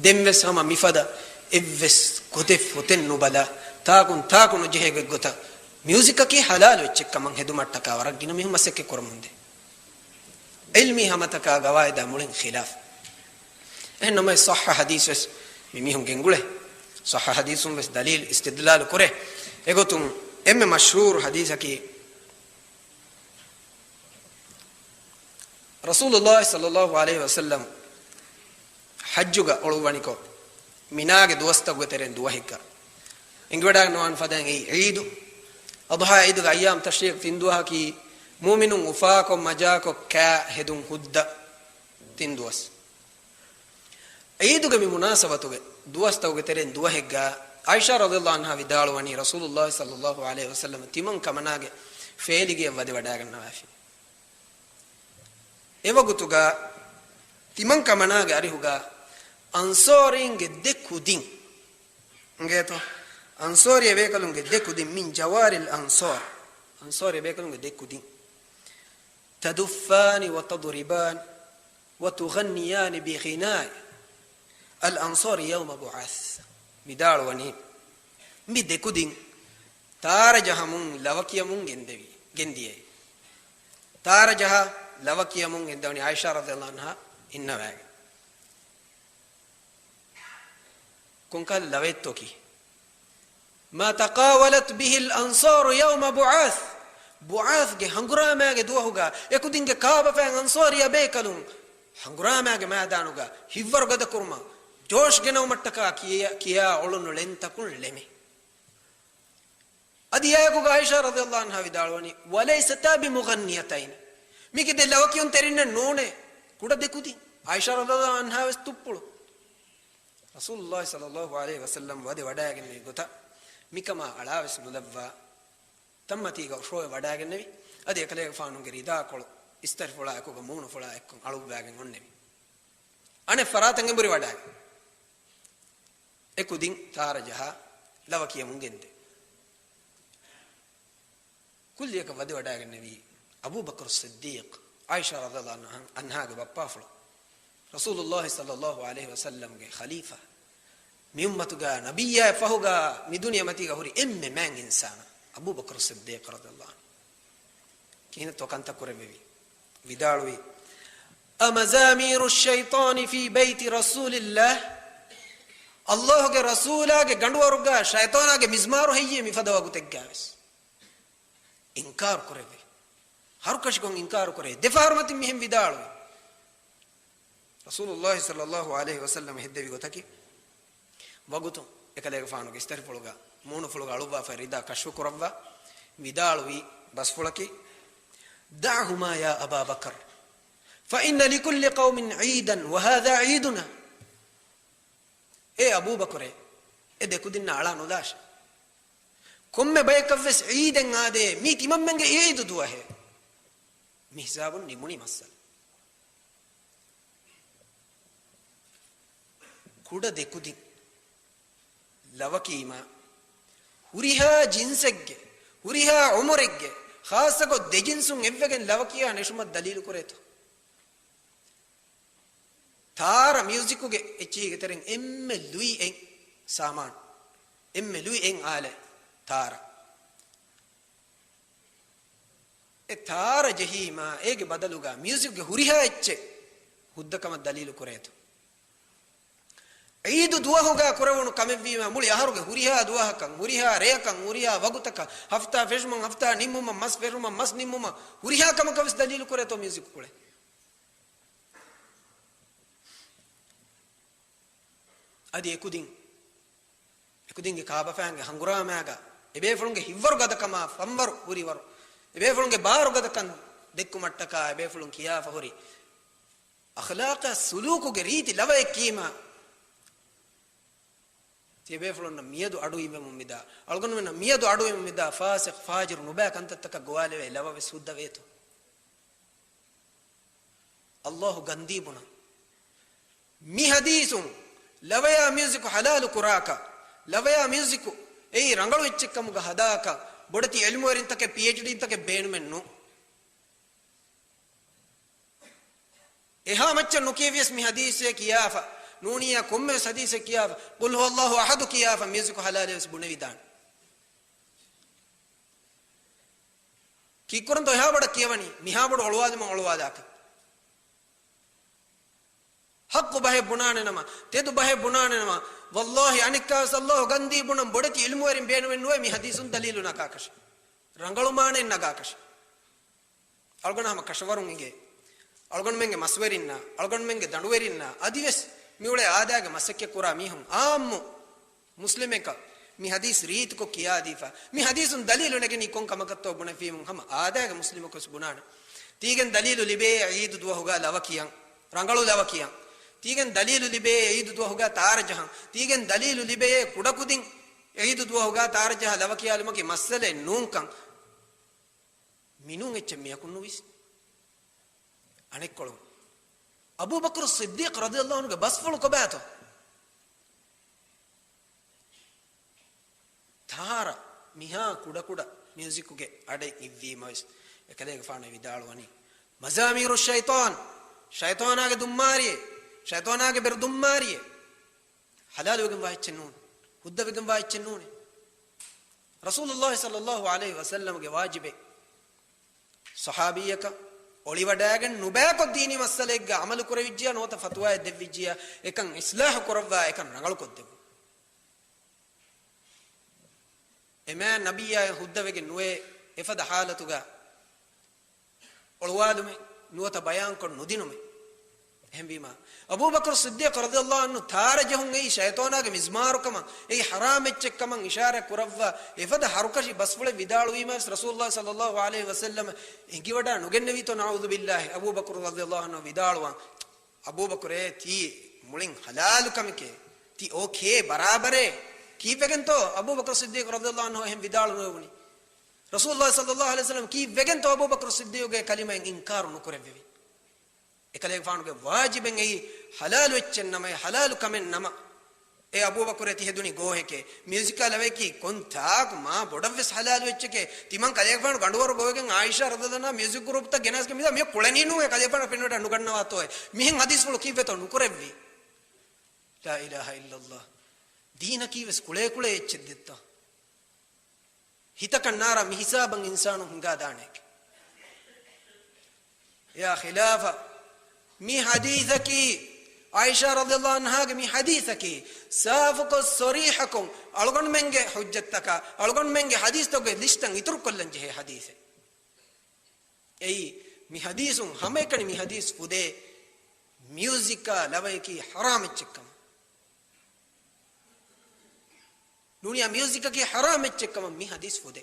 دمس هما مفدا إفس كتف وتنبلا تاكن جهة جوتا ميوزك كي حلال وچك كمان هدو متكا ورجينا مهم مسك كرمنده علمي هم تكا جوايدا مولين خلاف إنما صح حديث بس ميهم جنقوله صح حديث بس دليل استدلال كره إقولتم إم مشهور حديث كي رسول الله صلى الله عليه وسلم حجّوغا أولوانيكو مناغ دوستا غترين دوهيكا إنغودا نوان فدان عيد أضحى عيد أيام تشريق تندوها كي مؤمن وفاكو مجاكو كا هدون هدى تندوس عيدوغا بمناسبتوغا دوستا غترين دوهيكا عائشة رضي الله عنها ودالواني رسول الله صلى الله عليه وسلم تيمن كمناغ فيليغي ودي وداغن نوافي එවගුතුගා තිමන් කමනාගේ අරිහුගා අන්සෝරින්ගේ දෙකුදින් නේතෝ අන්සෝරිය වේකලුන්ගේ දෙකුදින් මින් ජවාරිල් අන්සෝරිය වේකලුන්ගේ දෙකුදින් تدفان وتضربان وتغنيان بغناء الأنصار يوم بعث بدار وني بدكودين تارجهمون لوكيمون جندي تارجها لوكيمون جندوني عائشة رضي الله عنها إنما كن قال لويتوكي ما تقاولت به الأنصار يوم بعاث جه هنغرا ما جه دوهوغا يكودين جه كابا فان أنصار يا بيكلون هنغرا ما جه ما دانوغا هيفر غدا كرما جوش جنو متكا كيا أولون لين تكون لمي أدي ياكوغا عائشة رضي الله عنها ودالوني وليس تابي مغنيتين ميكي دي لوكيون ترين نونه كودا ديكودي عائشة رضي الله عنها وستوبلو رسول الله صلى الله عليه وسلم ودي وداغن غوتا ميكما علاوس ملوا تمتيغا شوي وداغن نبي ادي كليغ فانونغ ريدا كول استر فلا اكو مون فلا اكو علو باغن ونبي اني فراتنگ بري وداغ اكودين تارجها لوكيه مونگند كل يك ودي وداغن نبي أبو بكر الصديق عائشة رضي الله عنها بابافلو رسول الله صلى الله عليه وسلم خليفة ميمتغا نبيا فهوغا مدنيا متيغا هوري مان إنسان أبو بكر الصديق رضي الله عنه كينا توكانتا كوربي وداروي أمزامير الشيطان في بيت رسول الله الله کے رسولہ کے گنڈوارگا شیطانہ کے مزمارو ہے مفدوا گتگاس انکار کرے هر کشكون إنكار كره دفارمة مهم بدارو رسول الله صلى الله عليه وسلم هدي بيقولك وقتو إكليك فانو كستر فلوغا مونو فلوغا لوبا فريدا كشو كربا بدارو بس فلكي دعهما يا أبا بكر فإن لكل قوم عيدا وهذا عيدنا إيه أبو بكر إيه كودنا على نوداش كم بيكفس عيدا عادي ميتي ممنج عيد دواه مهزاب نموني مسل كودا ديكودي لوكيما هوريها جنسك هوريها عمرك خاصة كو دجنسون إفكن لوكيا نشوم الدليل كوريتو تارا ميوزيكو كي إتشي كترين إم لوي إن سامان إم لوي إن آلة تارا تارا جهيما إيج بدلوغا ميوزيك هوريها إتشي هدكما الدليل كوريتو عيد دوهوغا كورونو كمبيما مولي أهروغا هوريها دوها كان هوريها ريكان هوريها وغوتكا هفتا فيشمان هفتا نيموما مس فيشمان مس نيموما هوريها كما كويس دليل كوريتو ميوزيك كوري أدي يكودين كابا فانغ هنغورا ماغا إبه فلونغ هيفر غدكما فمبر هوري ور إبه فلونغ بارو غدكان دكو متكا إبه فلونغ كيا فهوري أخلاق سلوكو غريتي لوا كيما تيبه فلون ميادو أدو يمه ممدا ألقون من ميادو أدو يمه ممدا فاسق فاجر نبأ كنت تكا غوالي لوا بسودا ويتو الله غنديبنا مي حديثم لويا ميوزيكو حلال كراكا لويا ميوزيكو اي رنگلو इच्छकमुग हदाका बड़ती इल्म वरिन तके पीएचडी तके बेन मेन्नु एहा मच्च नुकेवियस मि हदीस कियाफा nuniya komme hadise kiyafa qul huwallahu ahad kiyafa music halales bunevidan ki koran to ha bada kiyawani miha bada olwada man olwada ka haqqu bahe bunane nama tedu bahe bunane nama wallahi anikka sallahu gandi bunam bodati ilmu warin beenuwen nuwe mi hadisun dalilu nakakash rangalu mane nagakash algona ma kashwarun inge algon menge maswerinna algon menge danduwerinna adives miule aadaga masakke kura mihum ammu muslimeka mi hadis reet ko kiya difa mi hadisun dalilu negeni kon kamakatto buna fimun ham aadaga muslimako bunana tigen dalilu libe eid duwa hoga lavakiyan rangalu lavakiyan tigen dalilu libe eid duwa hoga tarjahan tigen dalilu libe kudakudin eid duwa hoga tarjah lavakiyalumaki masale nunkan minun ecce miyakunu wis anekkolu Abu Bakr Siddiq radiyallahu anhu basfulu kobato thara miha kuda kuda music ge ade ivvimas ekadege faana vidalwani mazamiru shaytanage dummariye shaytanage ber dummariye halal wegem waachennun hudda wegem waachennun Rasulullah sallallahu alaihi wasallam ge wajibe sahabiyaka oliwadagen nubako dini masalegga amalu kuravijja nota fatwa devijja ekan islah kuravwa ekan rangalu koddebu ema nabiyya huddawege nuwe efada halatuga olwadume nuwata bayan kon nudinume ehmbima Abu Bakr Siddiq radhiyallahu anhu tarajahun ei shaytanage mizmarukama ei haramechekama ishara kuravwa efada harukashi basfule vidalu wimas Rasulullah sallallahu alaihi wasallam ingivada nugennevito na'udhu billahi Abu Bakr radhiyallahu anhu vidaluwa Abu Bakr ti mulin halalu kamike ti okay barabare kivegento Abu Bakr Siddiq radhiyallahu anhu ehm vidalu nowuni Rasulullah sallallahu alaihi wasallam kivegento Abu Bakr Siddiq ge kalima inkaru nukurevi ekale faanuge wajiben ei halal wechen nama halal kamen nama e Abu Bakr ti heduni goheke musical aveki kontaak ma bodavs halal wechke timan kale faanu ganduwaru goheken Aisha radhadana music group ta genas ke mida me kulaninu e kale faanu penwata anu gannawa toy mihen hadis wala kiveto nukurevvi la ilaha illallah dina kives kule kule echedetta hitakannara mi hisaban insanu hinga daaneke ya khilafa mi hadithaki Aisha radhiyallahu anha ge mi hadithaki safuko sarihakum algon menge hujjataka algon menge hadith to ge listan itur kollanje he hadise ei mi hadisun hamekani mi hadis fude musica laveki haram chekkam dunia musica ki haram chekkam mi hadis fude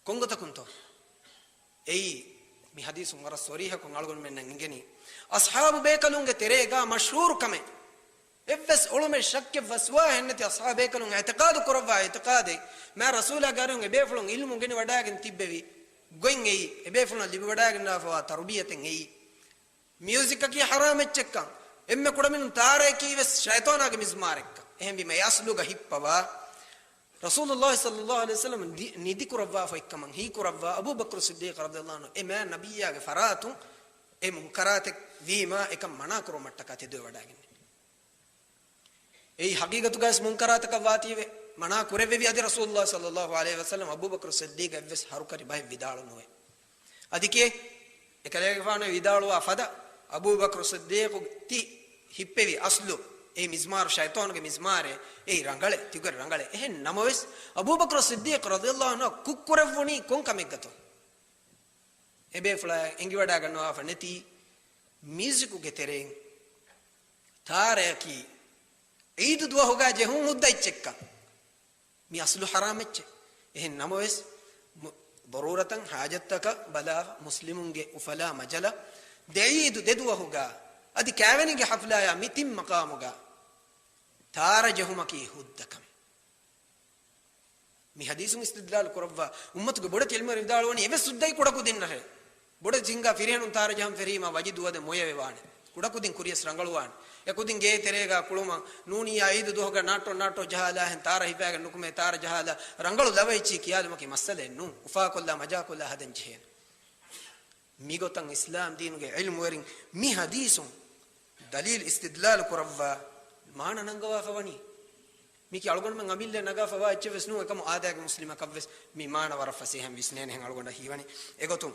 kongota kunto ei mi hadis umara soriha ko algon men ngeni ashabu bekalunge terega mashhur kame evs ulume shakke waswa hennati ashabu bekalunge i'tiqad kurwa i'tiqade ma rasula garunge befulun ilmu ngeni wadagen tibbevi goin ei ebefulun libi wadagen na fa tarbiyaten ei music ki haram echekka emme kudamin tare ki ves shaytanage mizmarekka ehmi me yasluga hippawa Rasulullah sallallahu alaihi wasallam nidi kuravwa fa ikkaman hi kuravwa Abu Bakr Siddiq radhiyallahu anhu ema nabiyya ge faratu e munkarate vima ekam mana kuru mattaka tedu wadaginne ei haqiqatu gas munkarate ka watiwe mana kureve vi adi Rasulullah sallallahu alaihi wasallam Abu Bakr Siddiq evs harukari bay vidalu noe adike ekalege faane vidalu afada Abu Bakr Siddiq ti hippevi aslu ei mizmar shaytan ge mizmare ei rangale tigar rangale ehen namoves Abu Bakr Siddiq radhiyallahu anhu kukkurevuni kon kameggato ebe fla engiwada ganwa faneti music ge tereng tare ki eid duwa hoga je hun udda ichekka mi aslu haram ecche ehen namoves daruratan hajataka bala muslimun ge ufala majala deid deduwa hoga adi kaveni ge hafla ya mitim maqamuga tarajahumaki huddakam mi hadisun istidlal kurwa ummatu ge boda kelma ridalwani eve suddai kudaku dinnare boda jinga firihanu tarajaham ferima wajiduwade moyeve wane kudaku din kuriyas rangaluwan ekudin ge terega kuluma nuniya eid dohga nato jahala hen tara hipaga nukume tara jahala rangalu lavaichi kiyalumaki masale nu ufa kolla maja kolla hadan jehen migotan islam dinuge ilmu werin mi hadisun dalil istidlal kurawwa maana nangawa fawani miki algon men amille naga fawa echves nu ekam aada ke muslima kavves mi maana war fasiham visnen hen algon hiwani egotum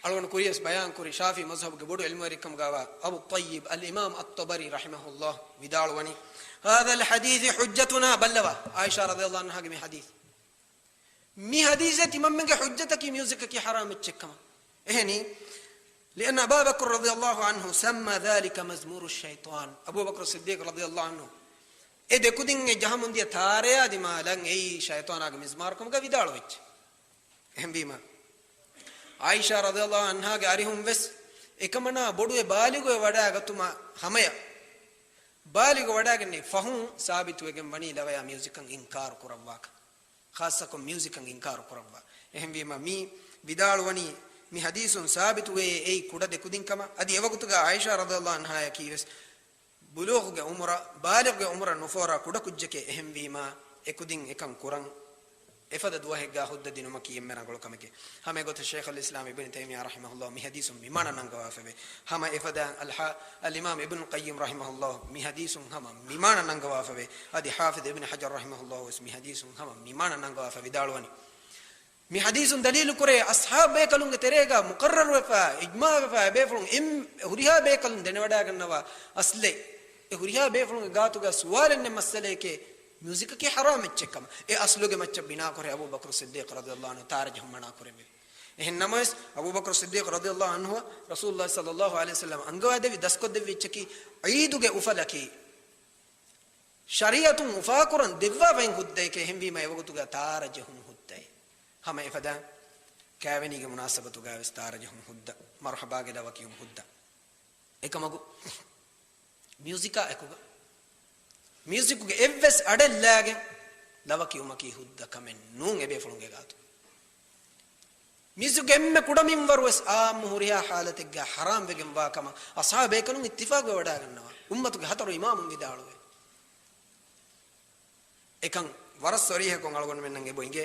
algon kuriyas bayan kuri shafi mazhab ge bodu ilmu rikam gawa abu tayyib al imam at-tabari rahimahullah vidalwani هذا الحديث حجتنا بلوا عائشة رضي الله عنها من حديث مي حديثة من حجتك ميوزك حرام تشكما إهني لأن أبا بكر رضي الله عنه سمى ذلك مزمور الشيطان أبو بكر الصديق رضي الله عنه إذا كدين جهمون دي تاريا دي ما لن أي شيطان آگ مزماركم کا vidal وچ هم بيما عائشة رضي الله عنها قاريهم بس إكمنا بدو بالغ ودا گتما هميا بالغ ودا گني فهم ثابت وگم بني لويا ميوزيكن انكار كرواك خاصة ميوزيكن انكار كروا هم بيما مي vidal وني mi hadisun sabitu we ei kuda de kudin kama adi ewagutuga Aisha radhiyallahu anha yakives bulugh ge umra baligh ge umra nufora kuda kujjeke ehem wima ekudin ekan kuran efada duwa hegga hudda dinuma ki emmena gol kameke hame got Sheikh al-Islam Ibn Taymiyyah rahimahullah mi hadisun mi mana nangawa febe hama efada al-Imam Ibn Qayyim rahimahullah mi hadisun hama mi mana nangawa febe adi Hafiz Ibn Hajar rahimahullah mi hadisun hama mi mana nangawa febe dalwani mi hadisun dalil kure ashab be kalunge terega muqarrar wefa ijma wefa be fulun im huriha be kalun dene wada gannawa asle e huriha be fulun gatuga suwalen ne masale ke music ke haram echkam e asluge macca bina kore Abu Bakr Siddiq radhiyallahu anhu tarjih mana kore me ehnamas Abu Bakr Siddiq radhiyallahu anhu Rasulullah sallallahu alaihi wasallam angawade vi dasko devi cheki eiduge ufalaki shariatun ufakuran devva vain hudde ke hembi ma ewagutuga tarjihum hama ifada kaavenige munasabatu ga vistarajhum hudda marhaba ge dawakiyum hudda ekamagu musica ekuga music ge evves adellage dawakiyum ki hudda kamen nun ebe fulunge gatu music emme kudamin warwes a muhriya halate ga haram vegen wa kama ashabe kanun ittifaq we wada gannawa ummatu ge hataru imam vidaluwe ekan waras sorihe kon algon men nge boinge